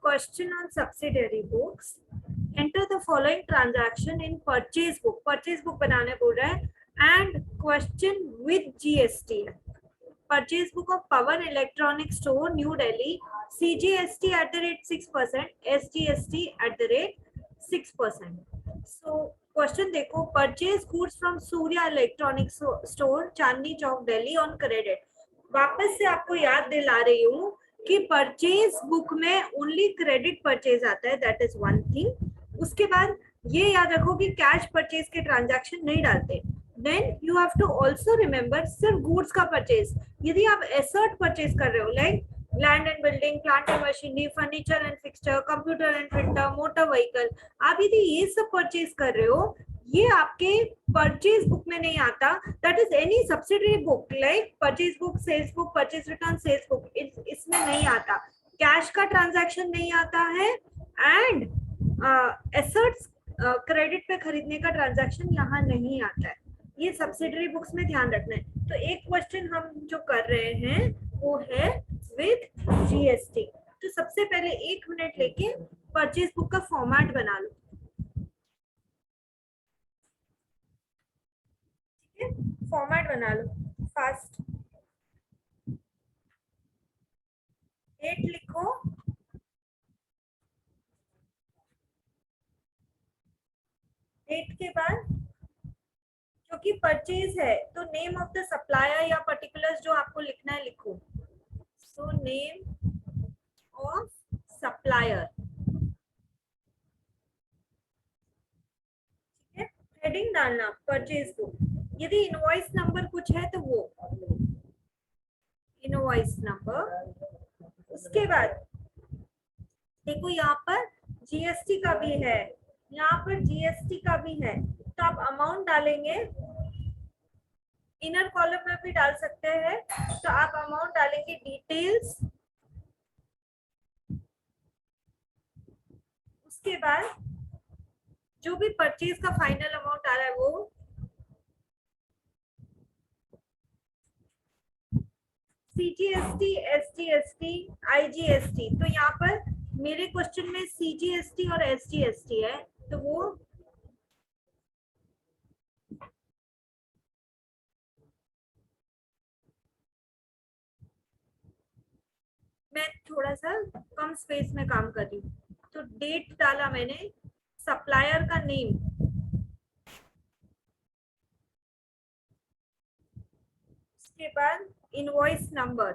Question on subsidiary books. Enter the following transaction in purchase book. Purchase book बनाने बोल रहा है and question with GST. Purchase book of Power Electronic Store, New Delhi. CGST at the rate 6%, SGST at the rate 6%. So question देखो, purchase goods from Surya Electronic Store, Chandni Chowk, Delhi on credit. वापस से आपको याद दिला रही हूँ कि purchase book में ओनली क्रेडिट परचेज आता है, दैट इज वन थिंग. उसके बाद ये याद रखो कि कैश परचेज के ट्रांजैक्शन नहीं डालते. Then you have to also remember सिर्फ गुड्स का परचेज. यदि आप एसेट परचेज कर रहे हो like land and building, plant and machinery, furniture and fixture, computer and printer, motor vehicle, आप यदि ये सब परचेज कर रहे हो, ये आपके परचेज बुक में नहीं आता. That is any subsidiary book like purchase book, sales book, purchase return, sales book, इसमें नहीं आता. कैश का ट्रांजैक्शन नहीं आता है एंड एसेट्स क्रेडिट पे खरीदने का ट्रांजैक्शन यहाँ नहीं आता है. ये सब्सिडरी बुक्स में ध्यान रखना है. तो एक क्वेश्चन हम जो कर रहे हैं वो है विद जीएसटी. तो सबसे पहले 1 मिनट लेके परचेज बुक का फॉर्मेट बना लो. फॉर्मेट बना लो फास्ट. डेट लिखो, डेट के बाद क्योंकि परचेज है तो नेम ऑफ द सप्लायर या पर्टिकुलर्स जो आपको लिखना है लिखो. So name of supplier. ठीक है, हेडिंग डालना परचेज बुक. यदि इनवॉइस नंबर कुछ है तो वो इनवॉइस नंबर. उसके बाद देखो यहाँ पर जीएसटी का भी है, यहाँ पर जीएसटी का भी है, तो आप अमाउंट डालेंगे. इनर कॉलम में भी डाल सकते हैं. तो आप अमाउंट डालेंगे डिटेल्स. उसके बाद जो भी परचेज का फाइनल अमाउंट आ रहा है वो सीजीएसटी, एसजीएसटी, आईजीएसटी. तो यहाँ पर मेरे क्वेश्चन में सीजीएसटी और एसजीएसटी है तो वो मैं थोड़ा सा कम स्पेस में काम कर रही हूँ. तो डेट डाला मैंने, सप्लायर का नेम, उसके बाद इनवॉइस नंबर,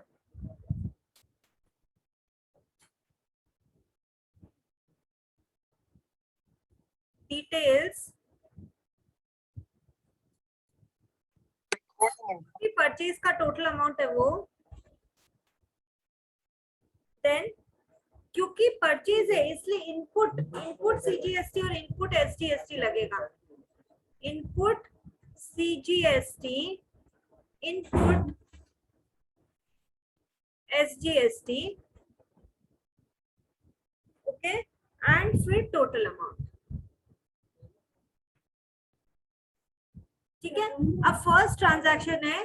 डिटेल्स, परचेज का टोटल अमाउंट है वो. देन क्योंकि परचेज है इसलिए इनपुट सीजीएसटी और इनपुट एसजीएसटी लगेगा. Input CGST, input SGST. Okay, and फिर टोटल अमाउंट. ठीक है. अब फर्स्ट ट्रांजैक्शन है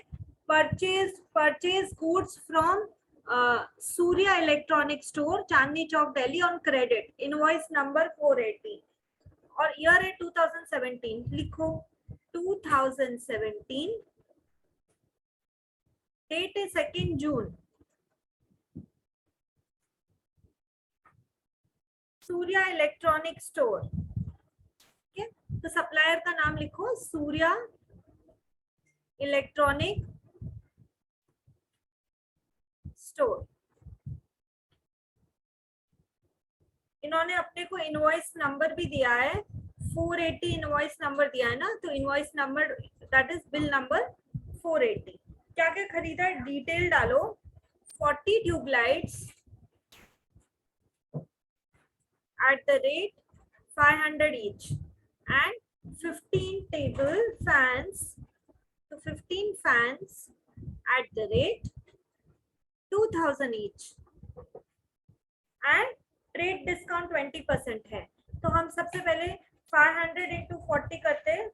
purchase goods from Surya electronic store, Chandni Chowk, Delhi on credit. Invoice number 480 और ईयर है 2017. लिखो 2017. डेट है 2 जून. Surya electronic store. ठीक है, तो सप्लायर का नाम लिखो सूर्या इलेक्ट्रॉनिक स्टोर. इन्होंने अपने को इनवॉइस नंबर भी दिया है, 480 इनवॉइस नंबर दिया है ना. तो invoice number that is bill number 480. क्या क्या खरीदा है डिटेल डालो. 40 tubelights at the rate 500 each and 15 table fans, so 15 fans at the rate 2000 each and trade discount 20% है. तो हम सबसे पहले 500 into 40 करते हैं,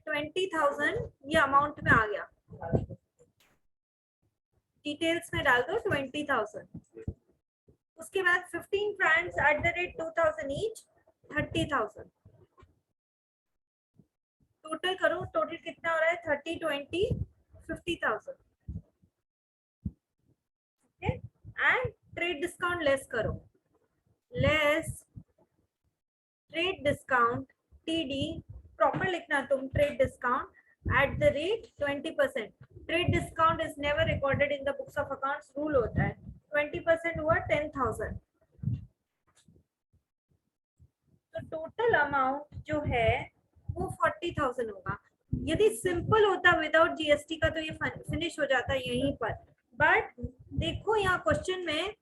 20,000 ये अमाउंट में आ गया. डिटेल्स में डाल दो 20,000. उसके बाद 15 fans eight the rate 2000 each, 30,000। Total करो, टोटल कितना हो रहा है? 30, 20, 50,000। एंड ट्रेड डिस्काउंट लेस करो, less trade discount TD, proper लिखना तुम, trade discount at the rate 20%। Trade discount is never recorded in the books of accounts, rule होता है। 20% हुआ 10,000। तो टोटल अमाउंट जो है वो 40,000 होगा। यदि सिंपल होता विदाउट GST का तो ये फिनिश हो जाता यहीं पर, बट देखो यहाँ क्वेश्चन में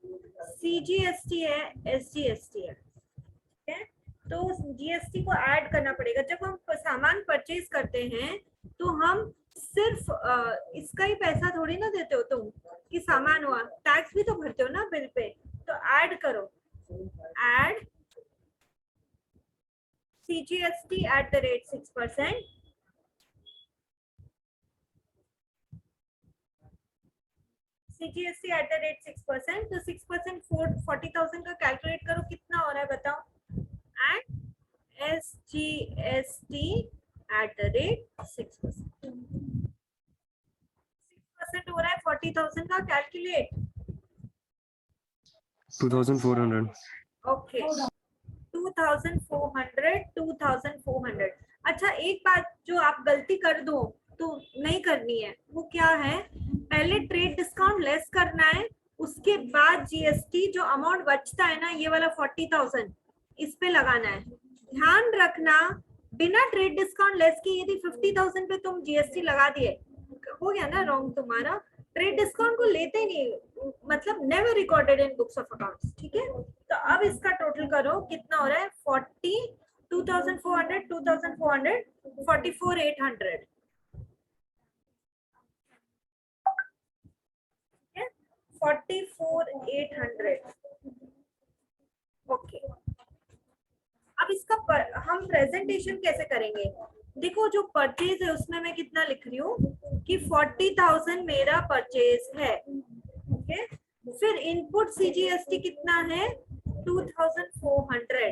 CGST है, SGST है, ठीक है? तो GST को ऐड करना पड़ेगा। जब हम सामान परचेज करते हैं तो हम सिर्फ इसका ही पैसा थोड़ी ना देते हो तुम कि सामान हुआ, टैक्स भी तो भरते हो ना बिल पे। तो ऐड करो, add CGST at the rate 6%, CGST at the rate 6%। तो 6% 40,000 का कैलकुलेट करो कितना हो रहा है बताओ, and SGST at the rate 6%। 6% हो रहा है 40,000 का, कैलकुलेट 2400। ओके, 2400, 2400। अच्छा, एक बात जो आप गलती कर दो तो नहीं करनी है, वो क्या है? पहले ट्रेड डिस्काउंट लेस करना है, उसके बाद GST जो अमाउंट बचता है ना, ये वाला 40,000 इस पे लगाना है। ध्यान रखना, बिना ट्रेड डिस्काउंट लेस के यदि 50,000 पे तुम GST लगा दिए, हो गया ना रॉन्ग तुम्हारा। ट्रेड डिस्काउंट को लेते नहीं, मतलब never recorded in books of accounts, ठीक है? तो अब इसका टोटल करो कितना हो रहा है? 40, 2400, 2400, 44,800, 44,800। ओके, अब इसका हम प्रेजेंटेशन कैसे करेंगे? देखो, जो परचेज है उसमें मैं कितना लिख रही हूँ कि 40,000 मेरा परचेज है, ओके? फिर इनपुट CGST कितना है? 2,400।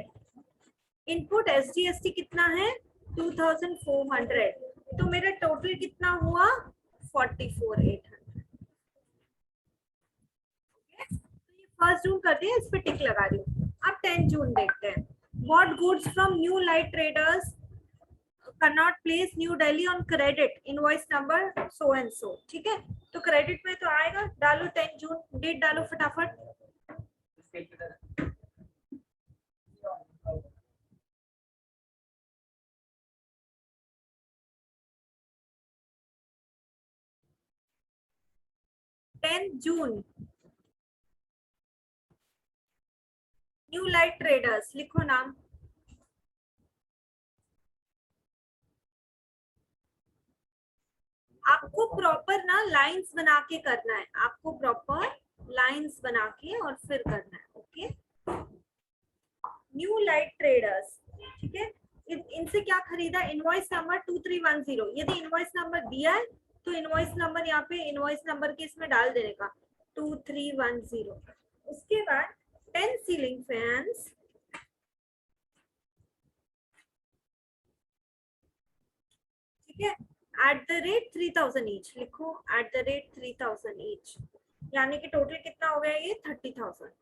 इनपुट SGST कितना है? 2,400। तो मेरा टोटल कितना हुआ? 44,800। फर्स्ट जून कर दिया, इस पे टिक लगा रही हूँ। अब 10 जून देखते हैं। Bought goods from New Light Traders, cannot place New Delhi on credit, invoice number so and so, ठीक है? तो क्रेडिट में तो आएगा, डालो 10 जून, डेट डालो फटाफट। जून, न्यू लाइट ट्रेडर्स लिखो नाम। आपको प्रॉपर ना लाइंस बना के करना है, आपको प्रॉपर लाइंस बना के और फिर करना है, ओके? न्यू लाइट ट्रेडर्स, ठीक है? इनसे क्या खरीदा? Invoice number 2310। यदि इनवॉइस नंबर दिया है तो इनवॉइस नंबर यहाँ पे इनवॉइस नंबर के इसमें डाल देने का, 2310। उसके बाद 10 सीलिंग फैंस, ठीक है? एट द रेट 3,000 ईच लिखो, एट द रेट 3,000 ईच, यानी कि टोटल कितना हो गया ये? 30,000।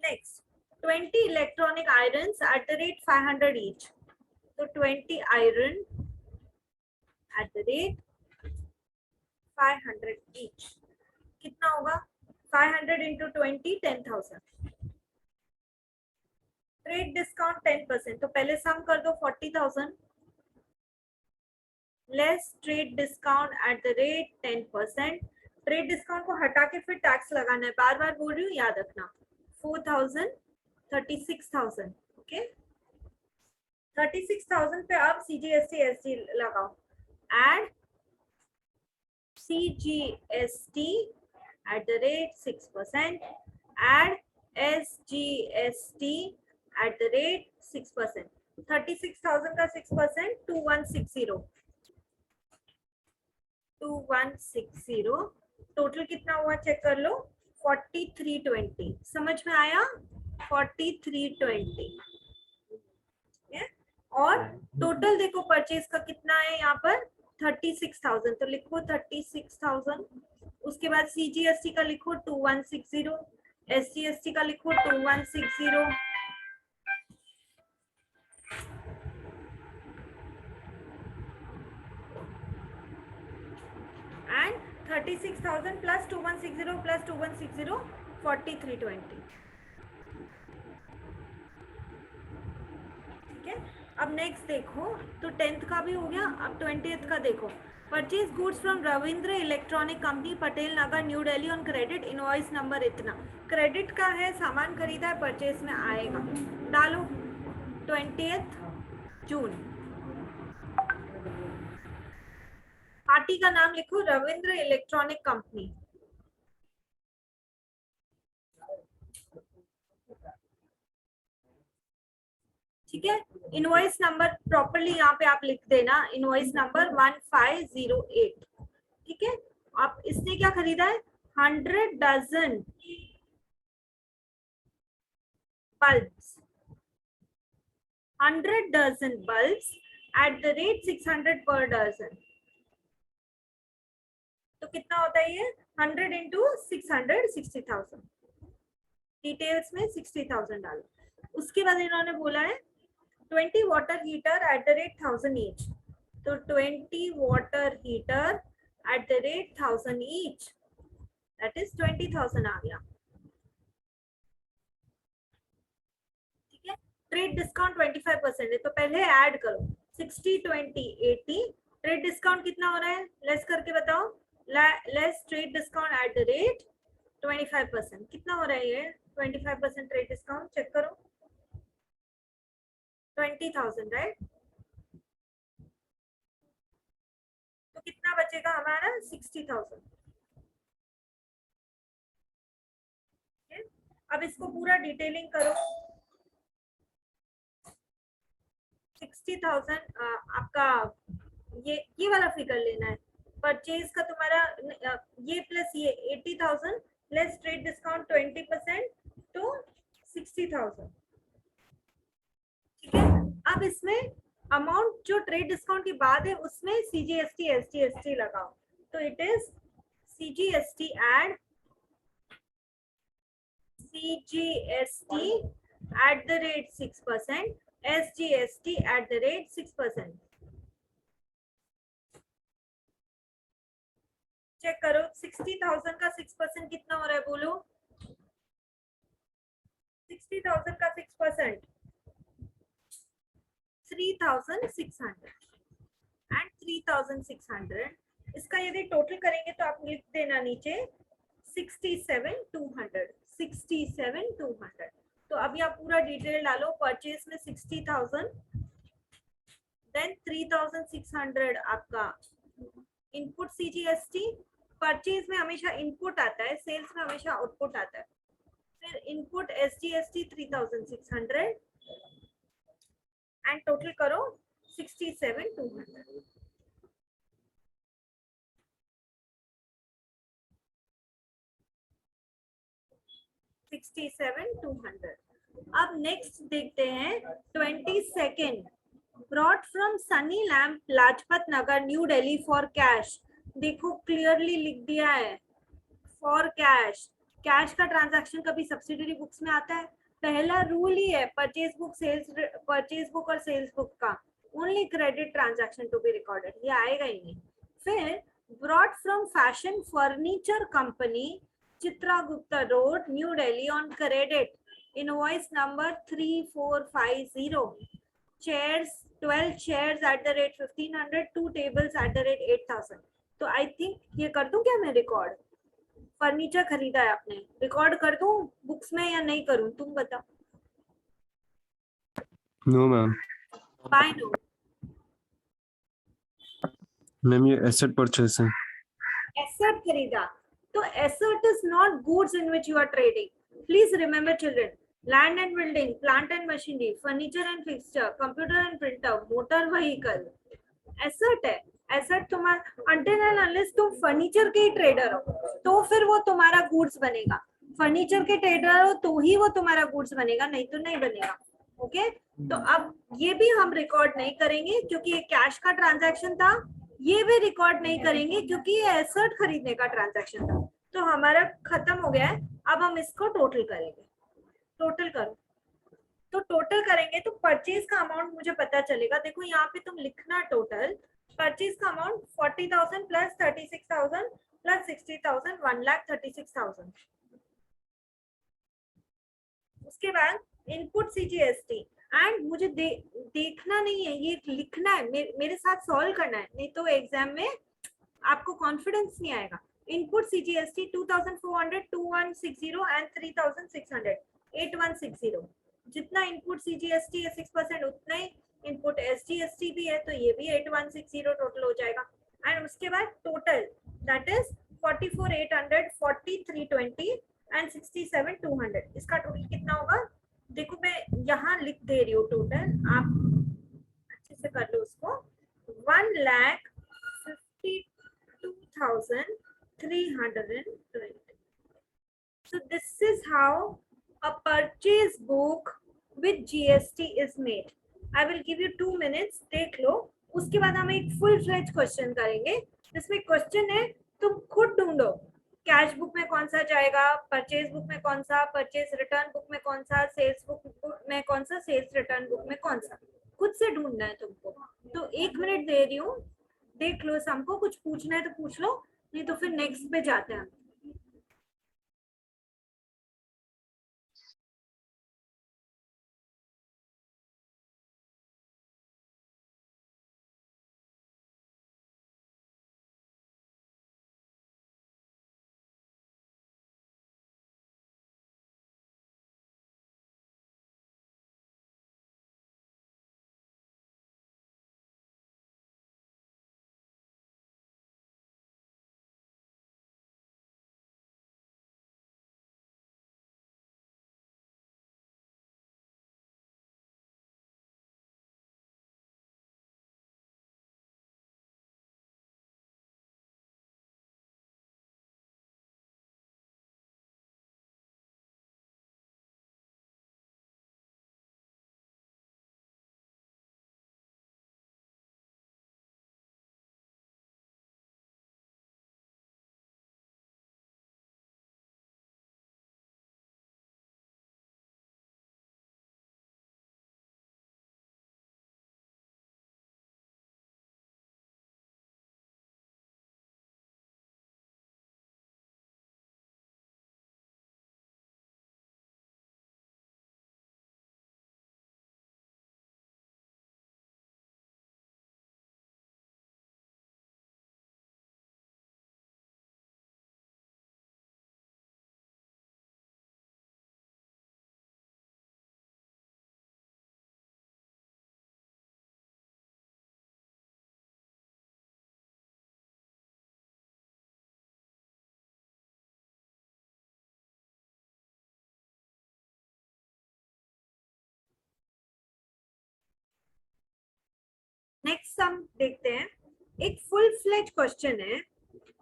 Next, 20 electronic irons eight the rate 500 each. तो 20 iron eight the rate 500 each, कितना होगा? 500 इंटू 20, 10,000। ट्रेड डिस्काउंट 10%, तो पहले सम कर दो 40,000 less trade discount at the rate 10%। Trade discount को हटा के फिर टैक्स लगाना है, बार बार बोल रही हूँ, याद रखना। 4,000, 36,000, ओके? 36,000 पे अब CGST SG लगाओ, add CGST at the rate 6%, add SGST at the rate 6%। 36,000 का 6%, 2160, 2160। टोटल कितना हुआ चेक कर लो, 4320 समझ में आया? 4320 और टोटल देखो परचेज का कितना है यहाँ पर 36,000 तो लिखो 36,000। उसके बाद CGST का लिखो 2160, SGST का लिखो 2160 and 36,000 plus 2160 plus 2160 4320। ठीक है, अब नेक्स्ट देखो तो 10th का भी हो गया। अब 20th का देखो, purchase goods from Ravindra electronic company Patel Nagar New Delhi on credit, invoice number इतना। क्रेडिट का है, सामान खरीदा है, परचेज में आएगा, डालो 20th जून। पार्टी का नाम लिखो रविंद्र इलेक्ट्रॉनिक कंपनी। ठीक है, इनवॉइस नंबर प्रॉपरली यहाँ पे आप लिख देना, इनवॉइस नंबर 1508। ठीक है, आप इसने क्या खरीदा है 100 dozen bulbs, 100 dozen bulbs at the rate 600 per dozen. तो कितना होता है ये 100 इंटू 600 60,000। डिटेल्स में 60,000 डालो। उसके बाद इन्होंने बोला है 20 water heater eight the rate 1000 each. तो 20 water heater eight the rate 1000 each, that is 20,000 आ गया। ठीक है, ट्रेड डिस्काउंट 25% है तो पहले ऐड करो 60 20 80। ट्रेड डिस्काउंट कितना हो रहा है लेस करके बताओ, less trade discount at the rate 25%। कितना हो रहा है ये 25% ट्रेड डिस्काउंट, चेक करो 20,000 राइट। तो कितना बचेगा हमारा 60,000। अब इसको पूरा डिटेलिंग करो। 60,000 आपका ये वाला फिगर लेना है, परचेज का तुम्हारा ये प्लस ये 80,000 लेस ट्रेड डिस्काउंट 20% तो 60,000। ठीक है, अब इसमें अमाउंट जो ट्रेड डिस्काउंट की बात है उसमें CGST SGST लगाओ। तो इट इज CGST एड CGST at the rate 6%, SGST at the rate 6%। Check करो 60,000 का 6% कितना हो रहा है बोलो, 60,000 का 6% 3,600 एंड 3,600। इसका यदि टोटल करेंगे तो आप लिख देना नीचे 67,200, 67,200। तो अभी आप पूरा डिटेल डालो, परचेज में 60,000 देन 3,600 आपका इनपुट CGST। परचेज में हमेशा इनपुट आता है, सेल्स में हमेशा आउटपुट आता है। फिर इनपुट SGST 3,600 एंड टोटल करो 67,200। अब नेक्स्ट देखते हैं 22nd, bought from Sunny Lamp Lajpat Nagar New Delhi for cash. देखो क्लियरली लिख दिया है फॉर कैश। कैश का ट्रांजैक्शन कभी सब्सिडरी बुक्स में आता है? पहला रूल ही है परचेज बुक और सेल्स बुक का, only credit transaction to be recorded, ये आएगा ही नहीं। फिर bought from Fashion Furniture Company Chitra Gupta road New Delhi on credit, invoice number 3450, chairs 12 chairs at the rate 1500, 2 tables at the rate 8,000। तो आई थिंक ये कर दूं क्या मैं रिकॉर्ड, फर्नीचर खरीदा है आपने, रिकॉर्ड कर दूं बुक्स में या नहीं करूं, तुम बताओ। No ma'am. By no ma'am ये एसेट परचेज है। एसेट खरीदा, तो asset is not goods in which you are trading. Please remember children, land and building, plant and machinery, furniture and fixture, computer and printer, motor vehicle asset है। Asset तुम्हारा until and unless तुम furniture के ही trader हो तो फिर वो तुम्हारा गुड्स बनेगा। फर्नीचर के ट्रेडर हो तो ही वो तुम्हारा गुड्स बनेगा, नहीं तो नहीं बनेगा। ओके, तो अब ये भी हम रिकॉर्ड नहीं करेंगे क्योंकि ये कैश का ट्रांजैक्शन था। ये भी रिकॉर्ड नहीं करेंगे क्योंकि ये एसेट खरीदने का ट्रांजैक्शन था। तो हमारा खत्म हो गया है। अब हम इसको टोटल करेंगे। टोटल करो, तो टोटल करेंगे तो परचेज का अमाउंट मुझे पता चलेगा। देखो यहाँ पे तुम लिखना टोटल परचेज का अमाउंट 40,000 प्लस 36,000 प्लस 60,000, 1,36,000। उसके बाद इनपुट सीजीएसटी एंड मुझे देखना नहीं है, ये लिखना है, मेरे साथ सॉल्व करना है, नहीं तो एग्जाम में आपको कॉन्फिडेंस नहीं आएगा। Input CGST 2,400, 2,160 and 3,600, 8,160। जितना इनपुट सीजीएसटी है 6% उतना ही इनपुट एसजीएसटी भी है, तो ये भी 8,160 टोटल हो जाएगा। एंड उसके बाद टोटल दैट इज 44,800, 43,20 एंड 67,200। इसका टोटल कितना होगा? देखो मैं यहाँ लिख दे रही हूँ टोटल, आप अच्छे से कर लो उसको। 1,52,320। So this is how a purchase book with GST is made. I will give you 2 minutes, देख लो। उसके बाद हम एक फुल फ्लेज क्वेश्चन करेंगे जिसमें क्वेश्चन है तुम खुद ढूंढो कैश बुक में कौन सा जाएगा, परचेज बुक में कौन सा, परचेज रिटर्न बुक में कौन सा, सेल्स बुक में कौन सा, सेल्स रिटर्न बुक में कौन सा, खुद से ढूंढना है तुमको। तो 1 मिनट दे रही हूँ, देख लो। हमको कुछ पूछना है तो पूछ लो, नहीं तो फिर नेक्स्ट पे जाते हैं। नेक्स्ट हम देखते हैं, एक फुल फ्लेज क्वेश्चन है।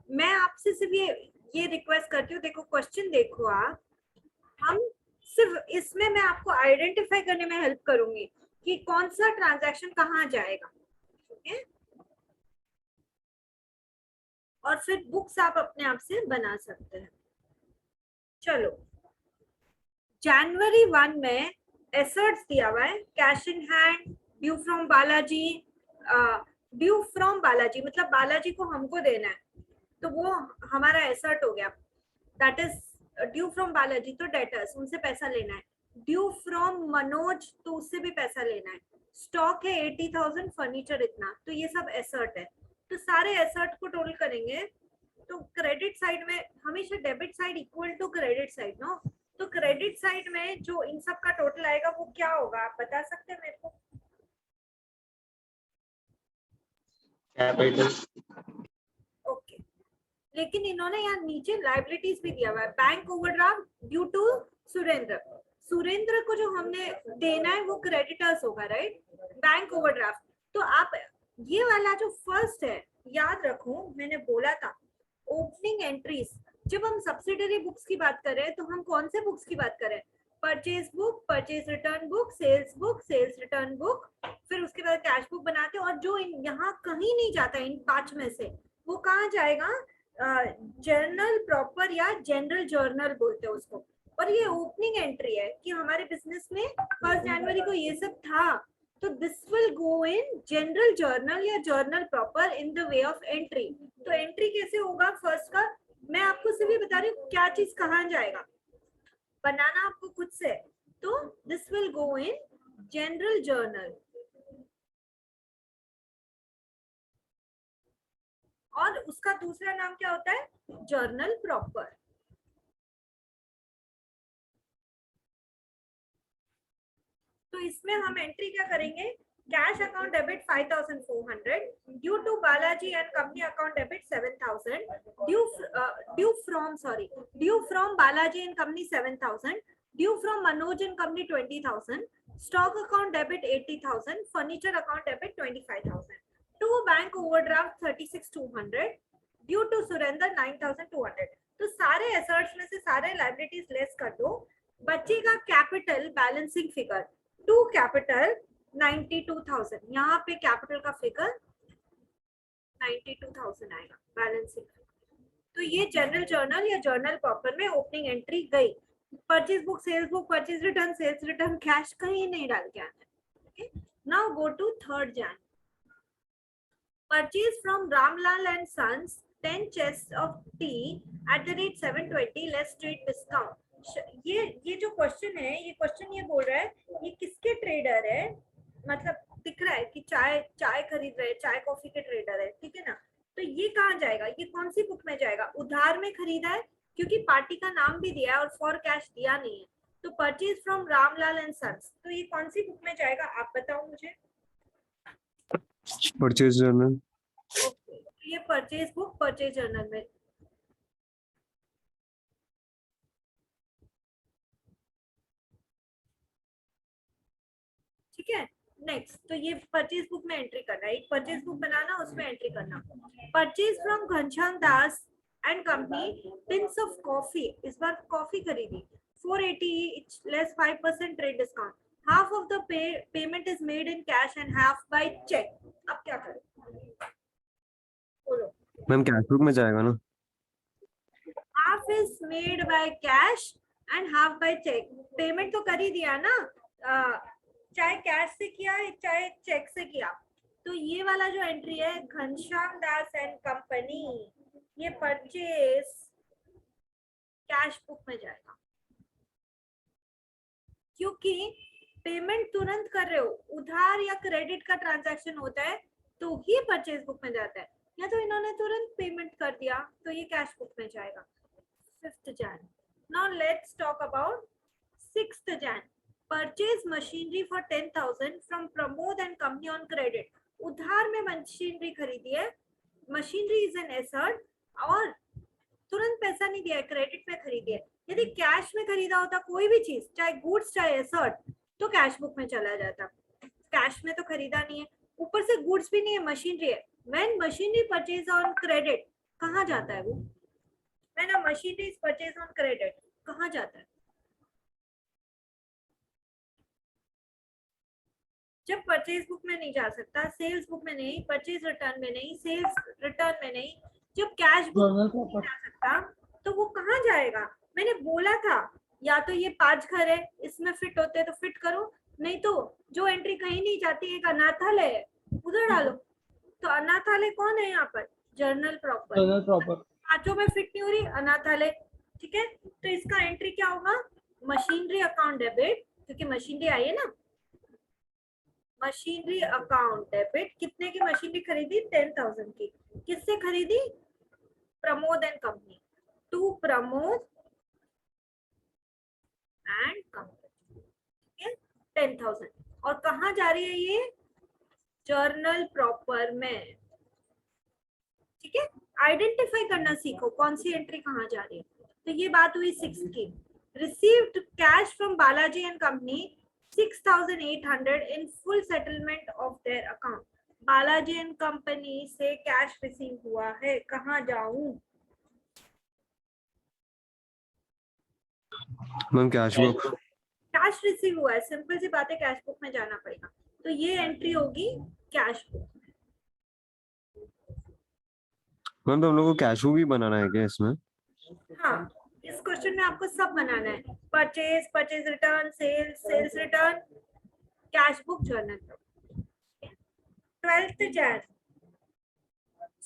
मैं आपसे सिर्फ ये रिक्वेस्ट करती हूँ, देखो क्वेश्चन देखो आप, हम सिर्फ इसमें मैं आपको आइडेंटिफाई करने में हेल्प करूंगी कि कौन सा ट्रांजैक्शन कहाँ जाएगा। ओके, और फिर बुक्स आप अपने आप से बना सकते हैं। चलो, जनवरी 1 में एसेट्स दिया हुआ है, cash in hand, due from Balaji. Due from Balaji मतलब बालाजी को हमको देना है, तो वो हमारा एसेट हो गया। That is due from Balaji, तो डेटर्स, उनसे पैसा लेना है। ड्यू फ्रॉम मनोज, तो उससे भी पैसा लेना है। स्टॉक है 80,000, फर्नीचर इतना, तो ये सब एसेट है। तो सारे एसेट को टोटल करेंगे तो क्रेडिट साइड में हमेशा debit side equal to credit side no, तो क्रेडिट साइड में जो इन सब का टोटल आएगा वो क्या होगा, आप बता सकते हैं मेरे को? कैपिटल। ओके, लेकिन इन्होंने यहाँ नीचे लाइबिलिटीज भी दिया हुआ है। Bank overdraft due to Surendra, Surendra को जो हमने देना है वो क्रेडिटर्स होगा, राइट? बैंक ओवरड्राफ्ट, तो आप ये वाला जो फर्स्ट है याद रखो, मैंने बोला था ओपनिंग एंट्रीज जब हम सब्सिडरी बुक्स की बात करें तो हम कौन से बुक्स की बात करें? Purchase book, purchase return book, sales return book, फिर उसके बाद कैश बुक बनाते हैं। और जो यहाँ कहीं नहीं जाता इन 5 में से, वो कहाँ जाएगा? जर्नल प्रॉपर या जनरल जर्नल बोलते हैं उसको। और ये ओपनिंग एंट्री है कि हमारे बिजनेस में 1 जनवरी को ये सब था, तो this will go in general journal या journal proper in the way of entry. तो एंट्री कैसे होगा फर्स्ट का? मैं आपको सिर्फ ये बता रही हूँ क्या चीज कहाँ जाएगा, बनाना आपको खुद से। तो this will go in general journal, और उसका दूसरा नाम क्या होता है? Journal proper. तो इसमें हम एंट्री क्या करेंगे? Cash account debit 5400, due to Balaji and company account debit 7000, due from Balaji and company 7000, due from Manoj and company 20000, stock account debit 80000, furniture account debit 25000, to bank overdraft 36200, due to Surendra 9200। तो सारे assets में से सारे लायबिलिटीज लेस कर दो, बचेगा capital balancing figure to capital 92,000। यहाँ पे कैपिटल का फिगर 92,000 आएगा बैलेंसिंग। तो ये जनरल जर्नल या जर्नल प्रॉपर में ओपनिंग एंट्री गई। Purchase book, sales book, purchase return, sales return, cash कहीं नहीं डाल के आना है। Okay, now go to 3rd Jan। Purchase from Ramlal and sons 10 chests of tea at the rate 720 less street discount। ये जो क्वेश्चन है, ये क्वेश्चन ये बोल रहा है ये किसके ट्रेडर है, मतलब दिख रहा है कि चाय खरीद रहे, चाय कॉफी के ट्रेडर है, ठीक है ना। तो ये कहाँ जाएगा? ये कौन सी बुक में जाएगा? उधार में खरीदा है, क्योंकि पार्टी का नाम भी दिया है और फॉर कैश दिया नहीं है। तो purchase from Ramlal and sons, तो ये कौन सी बुक में जाएगा आप बताओ मुझे। Purchase journal. ओके, तो ये परचेज बुक परचेज जर्नल में। ठीक है, नेक्स्ट। तो ये परचेज बुक में एंट्री करना है, एक परचेज बुक बनाना, उसमें एंट्री करना। Purchase from Ghanshyam Das and company tins of coffee, इस बार कॉफी खरीदी 480 each less 5% trade discount, half of the payment is made in cash and half by cheque. अब क्या करें बोलो? मैम कैश बुक में जाएगा ना। Half is made by cash and half by cheque. Payment तो कर ही दिया ना, चाहे कैश से किया चाहे चेक से किया। तो ये वाला जो एंट्री है घनश्याम दास एंड कंपनी, ये परचेज कैश बुक में जाएगा, क्योंकि पेमेंट तुरंत कर रहे हो, उधार या क्रेडिट का ट्रांजैक्शन होता है तो ही परचेज बुक में जाता है, या तो इन्होंने तुरंत पेमेंट कर दिया तो ये कैश बुक में जाएगा। 5th Jan। Now let's talk about 6th Jan। Purchase machinery for 10,000 from Pramod and company on credit. उधार में मशीनरी खरीदी है, मशीनरी इज एन एसेट और तुरंत पैसा नहीं दिया है, क्रेडिट में खरीदी है। यदि कैश में खरीदा होता कोई भी चीज, चाहे गुड्स चाहे एसेट, तो कैश बुक में चला जाता। कैश में तो खरीदा नहीं है, ऊपर से गुड्स भी नहीं है, मशीनरी है। When machinery purchase on credit, कहाँ जाता है वो? When a machinery is purchase on credit, कहाँ जाता है? जब परचेज बुक में नहीं जा सकता, सेल्स बुक में नहीं, परचेज रिटर्न में नहीं, सेल्स रिटर्न में नहीं, जब कैश बुक में नहीं जा सकता, तो वो कहाँ जाएगा? मैंने बोला था या तो ये 5 घर है, इसमें फिट होते तो फिट करो, नहीं तो जो एंट्री कहीं नहीं जाती, एक अनाथालय है उधर डालो। तो अनाथालय कौन है यहाँ पर? Journal proper. जर्नल प्रॉपर 5 में फिट नहीं हो रही, अनाथालय। ठीक है, तो इसका एंट्री क्या होगा? मशीनरी अकाउंट डेबिट, क्योंकि मशीनरी आई है ना। मशीनरी अकाउंट डेबिट, कितने की मशीनरी खरीदी? 10,000 की। किससे खरीदी? Pramod and company, to Pramod and company. ठीक है, 10,000। और कहाँ जा रही है ये? जर्नल प्रॉपर में। ठीक है, आइडेंटिफाई करना सीखो कौन सी एंट्री कहाँ जा रही है। तो ये बात हुई 6 की। Received cash from Balaji and company 6,800 in full settlement of their account। Balaji and company से कैश रिसीव हुआ है, कहाँ जाऊं? Ma'am cash book. Cash receive हुआ है, सिंपल सी बात है, कैश बुक में जाना पड़ेगा, तो ये एंट्री होगी कैश बुक। मैम तो हम लोग को कैश बुक भी बनाना है क्या इसमें? हाँ, इस क्वेश्चन में आपको सब बनाना है, purchase, purchase return, sales, sales return, cash book, journal. 12th Jan,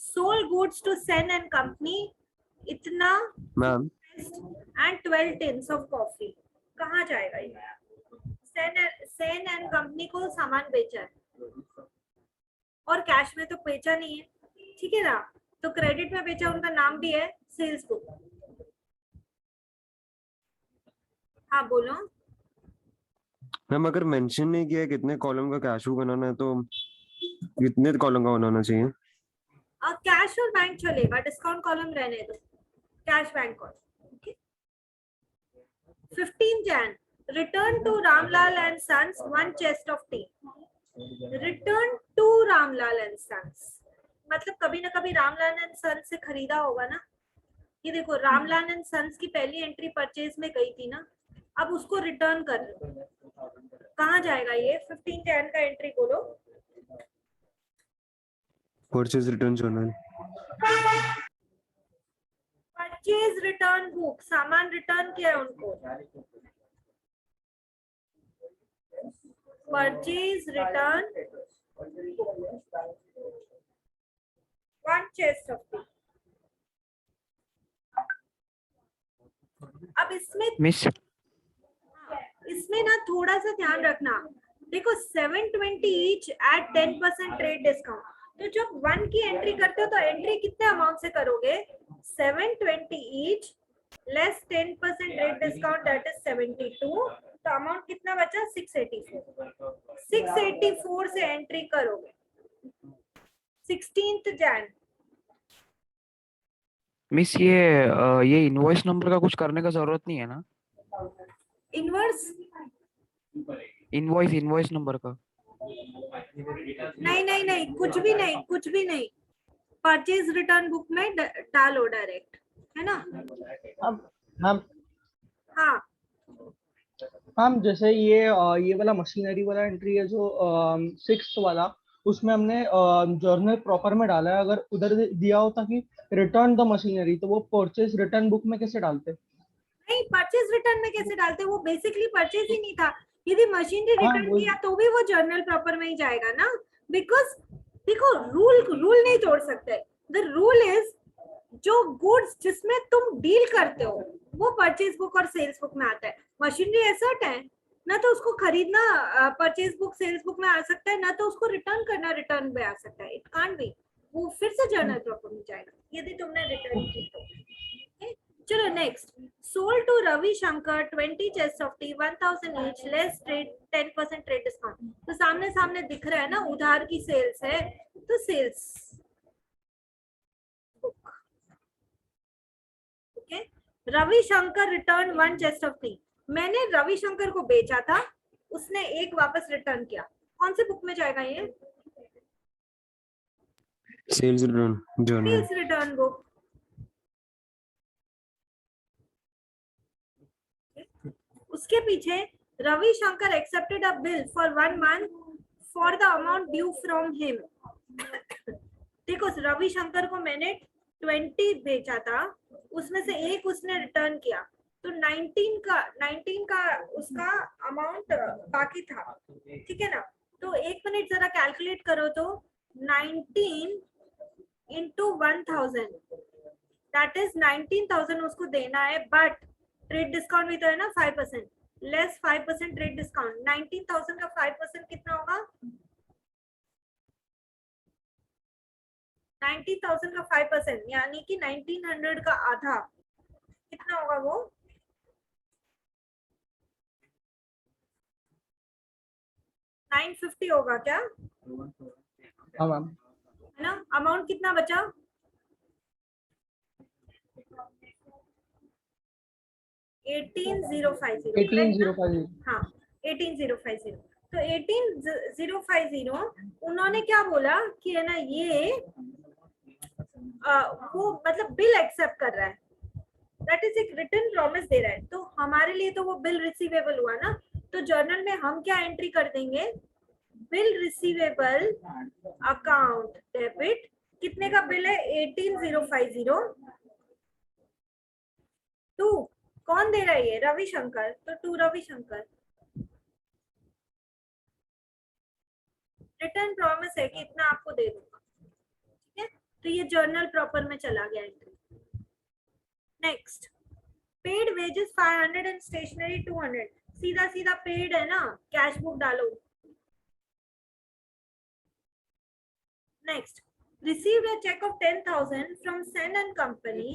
sold goods to Sen and Company, इतना ma'am and 12 tins of coffee। कहाँ जाएगा ये? सेन एंड कंपनी को सामान बेचा है और कैश में तो बेचा नहीं है, ठीक है ना, तो क्रेडिट में बेचा, उनका नाम भी है सेल्स बुक। हाँ बोलो। मैम अगर मेंशन नहीं किया है कितने कॉलम का कैश बुक बनाना है तो कितने कॉलम का बनाना चाहिए? कैश और बैंक चलेगा, डिस्काउंट कॉलम रहने दो, cash bank column. Okay. 15 Jan, return to Ramlal and Sons 1 chest of tea। Return to Ramlal and sons, मतलब कभी ना कभी रामलाल एंड सन्स से खरीदा होगा ना। ये देखो, रामलाल एंड सन्स की पहली एंट्री परचेज में गई थी ना, अब उसको रिटर्न कर लो, कहाँ जाएगा ये? 15 Jan का एंट्री बोलो। Purchase return journal. Purchase return book, सामान रिटर्न किया है उनको, purchase return 1 chest of tea। अब इसमें ना थोड़ा सा ध्यान रखना, देखो 720 ईच एट 10% ट्रेड डिस्काउंट, तो जब 1 की एंट्री करते हो तो एंट्री कितने अमाउंट से करोगे? 720 each less 10% trade discount, that is 72, तो अमाउंट कितना बचा? 684। 684 से एंट्री करोगे। 16th Jan। मिस ये इनवॉइस नंबर का कुछ करने का जरूरत नहीं है ना? इनवर्स इनवॉइस नंबर का नहीं नहीं नहीं, कुछ भी नहीं, कुछ भी नहीं, परचेज रिटर्न बुक में डालो डायरेक्ट, है ना। अब मैम हाँ मैम जैसे ये वाला मशीनरी वाला एंट्री है जो 6th वाला, उसमें हमने जर्नल प्रॉपर में डाला है, अगर उधर दिया होता कि रिटर्न द मशीनरी, तो वो परचेज रिटर्न बुक में कैसे डालते? नहीं, परचेज रिटर्न में कैसे डालते? वो बेसिकली परचेज ही नहीं था, यदि मशीनरी रिटर्न किया तो भी वो जर्नल प्रॉपर में ही जाएगा ना, बिकॉज देखो रूल नहीं तोड़ सकते। द रूल इज जो गुड्स जिसमें तुम डील करते हो वो परचेज बुक और सेल्स बुक में आता है। मशीनरी एसेट है ना, तो उसको खरीदना परचेज बुक सेल्स बुक में आ सकता है, ना तो उसको रिटर्न करना रिटर्न में आ सकता है। इट कांट बी, वो फिर से जर्नल प्रॉपर में जाएगा यदि तुमने रिटर्न की तो। चलो next, sold to Ravi Shankar 20 chests of tea 1000 each less trade 10% trade discount, तो सामने सामने दिख रहा है ना, उधार की सेल्स है तो sales book. Okay. Ravi Shankar return 1 chest of tea, मैंने रवि शंकर को बेचा था, उसने एक वापस रिटर्न किया, कौन से बुक में जाएगा ये? Sales return journal. Sales return book. उसके पीछे Ravi Shankar accepted a bill for 1 month for the amount due from him. देखो रवि शंकर को मैंने 20 बेचा था, उसमें से एक उसने रिटर्न किया, तो 19 का उसका अमाउंट बाकी था, ठीक है ना। तो एक मिनट जरा कैलकुलेट करो, तो 19 into 1000 दैट इज 19,000 उसको देना है, बट ट्रेड डिस्काउंट भी तो है ना 5%, लेस 5% ट्रेड डिस्काउंट, 19,000 का 5% कितना होगा? 19,000 का 5% यानी कि 1900 का आधा कितना होगा? वो 950 होगा क्या? हाँ मैम। है ना। अमाउंट कितना बचा? 18,050। 18,050। हाँ 18,050। तो 18,050 उन्होंने क्या बोला कि है ना, ये वो मतलब बिल एक्सेप्ट कर रहा है, दैट इज एक रिटन प्रॉमिस दे रहा है, तो हमारे लिए तो वो बिल रिसीवेबल हुआ ना, तो जर्नल में हम क्या एंट्री कर देंगे, बिल रिसीवेबल अकाउंट डेबिट, कितने का बिल है 18050 टू, कौन दे रहा है ये, रविशंकर, तो टू रविशंकर, रिटर्न प्रॉमिस है कि इतना आपको दे दूंगा, ठीक है, तो ये जर्नल प्रॉपर में चला गया entry. Next, paid wages 500 and stationery 200, सीधा सीधा पेड है ना, कैश बुक डालो। Next, received a check of 10,000 from Sen and Company,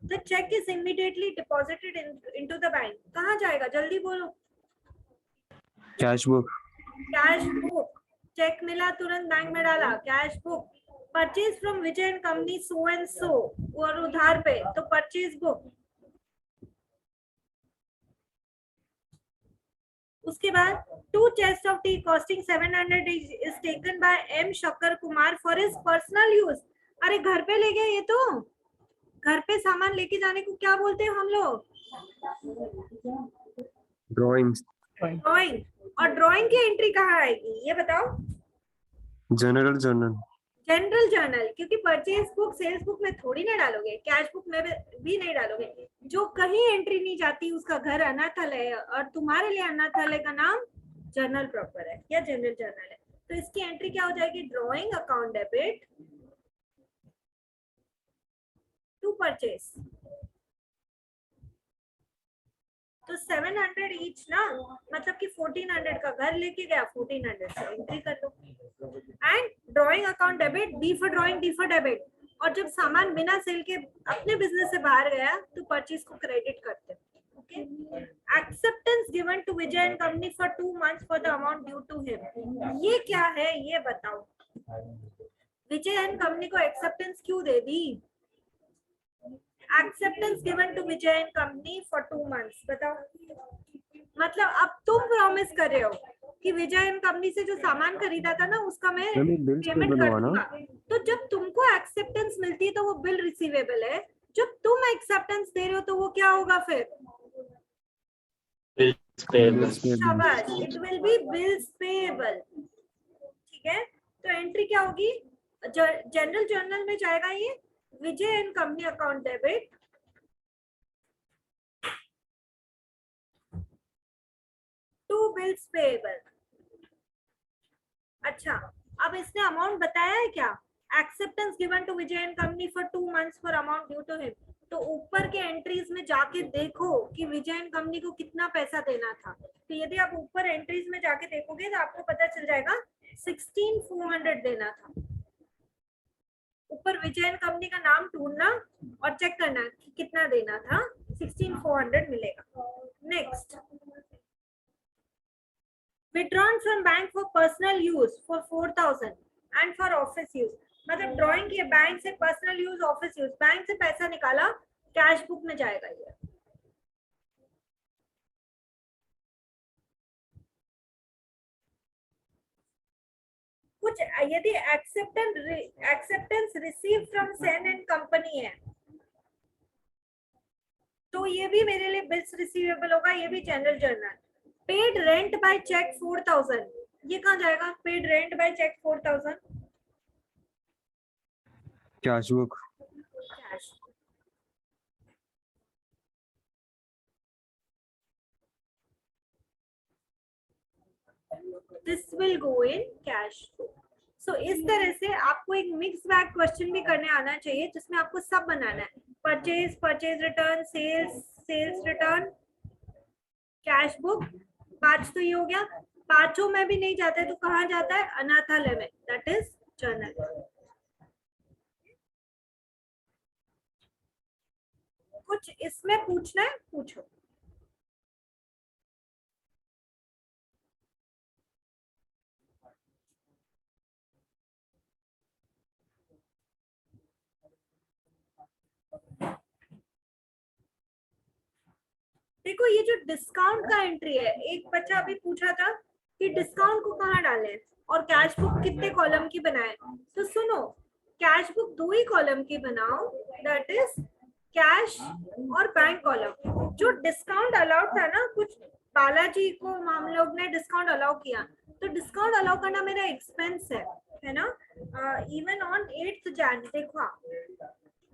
the check is immediately deposited into the bank, कहाँ जाएगा जल्दी बोलो, cash book. Cash book, cheque मिला तुरंत बैंक में डाला, cash book. Purchase from Vijay and company so and so, और उधार पे तो परचेज बुक। उसके बाद two chest of tea costing 700 is taken by M Shakkar Kumar for his personal use. अरे घर पे ले गए, ये तो घर पे सामान लेके जाने को क्या बोलते हैं हम लोग, ड्राइंग्स। ड्राइंग, और ड्राइंग की एंट्री कहाँ आएगी ये बताओ, जनरल जर्नल। जनरल जर्नल, क्योंकि परचेज बुक सेल्स बुक में थोड़ी ना डालोगे, कैश बुक में भी नहीं डालोगे, जो कहीं एंट्री नहीं जाती उसका घर अनाथालय है, और तुम्हारे लिए अनाथालय का नाम जर्नल प्रॉपर है या जनरल जर्नल है, तो इसकी एंट्री क्या हो जाएगी, drawing account debit to purchase, तो 700 ईच ना, मतलब कि 1400 का घर लेके गया, 1400 से एंट्री कर लो। And drawing account debit, D for drawing, D for debit, और जब सामान बिना सेल के अपने बिजनेस से बाहर गया तो परचेज को क्रेडिट करते हैं। Okay, acceptance given to Vijay and company for 2 months for the amount due to him, ये क्या है ये बताओ, विजय एंड कंपनी को एक्सेप्टेंस क्यों दे दी, acceptance given to Vijay and company for 2 months, बताओ, मतलब अब तुम प्रॉमिस कर रहे हो कि विजय एंड कंपनी से जो सामान खरीदा था ना उसका मैं पेमेंट कर दूंगा, तो जब तुमको एक्सेप्टेंस मिलती है तो वो बिल रिसीवेबल है, जब तुम एक्सेप्टेंस दे रहे हो तो वो क्या होगा फिर, शाबाश, it will be bills payable, ठीक है, तो एंट्री क्या होगी, जनरल जर्नल में जाएगा ये, Vijay and company account debit to bills payable. अच्छा, अब इसने अमाउंट बताया है क्या, acceptance given to Vijay and company for 2 months for amount due to him, तो ऊपर के एंट्रीज में जाके देखो कि विजय एंड कंपनी को कितना पैसा देना था, तो यदि आप ऊपर एंट्रीज में जाके देखोगे तो आपको पता चल जाएगा 16400 देना था। ऊपर विजय एंड कंपनी का नाम ढूंढना और चेक करना कि कितना देना था, 16400 मिलेगा। Next, withdrawn from bank for personal use for 4000 and for office use, मतलब ड्राइंग की बैंक से personal use, office use, bank से पैसा निकाला, कैश बुक में जाएगा ये। कुछ यदि acceptance receive from Sen and company है तो ये भी मेरे लिए बिल्स रिसीवेबल होगा, ये भी general journal. Paid rent by cheque 4000, ये कहाँ जाएगा, paid rent by cheque 4000, cash book. Cash, this will go in cash book. So इस तरह से आपको एक मिक्स बैग क्वेश्चन भी करने आना चाहिए जिसमें आपको सब बनाना है, purchase, purchase return, sales, sales return, cash book. 5 तो ये हो गया, पांचों में भी नहीं जाता है तो कहाँ जाता है, अनाथालय में, दैट इज जर्नल। कुछ इसमें पूछना है, पूछो। देखो ये जो डिस्काउंट का एंट्री है, एक बच्चा अभी पूछा था कि डिस्काउंट को कहाँ डालें और कैश बुक कितने कॉलम की बनाए, तो सुनो, कैश बुक 2 ही कॉलम की बनाओ, दैट इज कैश और बैंक कॉलम। जो डिस्काउंट अलाउड था ना, कुछ बालाजी को हम लोग ने डिस्काउंट अलाउ किया, तो डिस्काउंट अलाउ करना मेरा एक्सपेंस है ना। इवन ऑन 8th Jan देखो,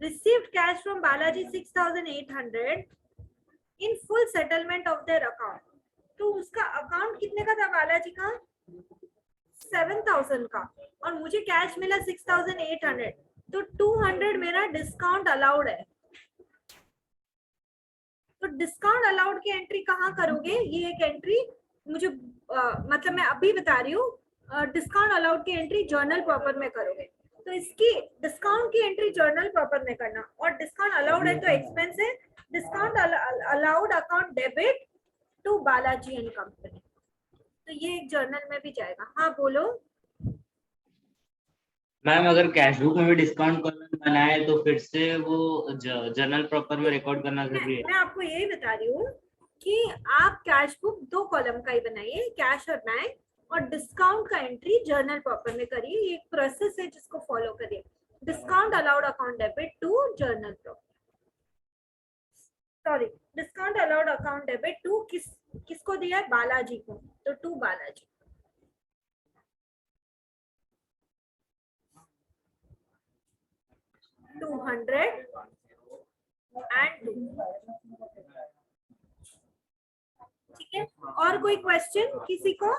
received cash from Balaji 6,800 in full settlement of their account. तो उसका अकाउंट कितने का था बालाजी का? 7,000 का, और मुझे कैश मिला 6,800, तो 200 मेरा डिस्काउंट अलाउड है। तो डिस्काउंट अलाउड की एंट्री कहाँ करोगे? ये एक एंट्री मुझे मतलब मैं अभी बता रही हूँ, डिस्काउंट अलाउड की एंट्री जर्नल प्रॉपर में करोगे। तो इसकी डिस्काउंट की एंट्री जर्नल प्रॉपर में करना, और डिस्काउंट अलाउड है तो एक्सपेंस है। Discount allowed account debit to Balaji and company, तो ये एक जर्नल में भी जाएगा। हाँ बोलो। मैम अगर कैश बुक में भी डिस्काउंट कॉलम बनाए तो फिर से वो जर्नल प्रॉपर में रिकॉर्ड करना जरूरी है। मैं आपको यही बता रही हूँ कि आप कैश बुक 2 कॉलम का ही बनाइए, कैश और बैंक, और डिस्काउंट का एंट्री जर्नल प्रॉपर में करिए। ये एक प्रोसेस है जिसको फॉलो करिए। Discount allowed account debit to journal proper, sorry, discount allowed account debit to किसको दिया है? बालाजी को, तो टू बालाजी। $200 and 2, ठीक है। और कोई क्वेश्चन किसी को?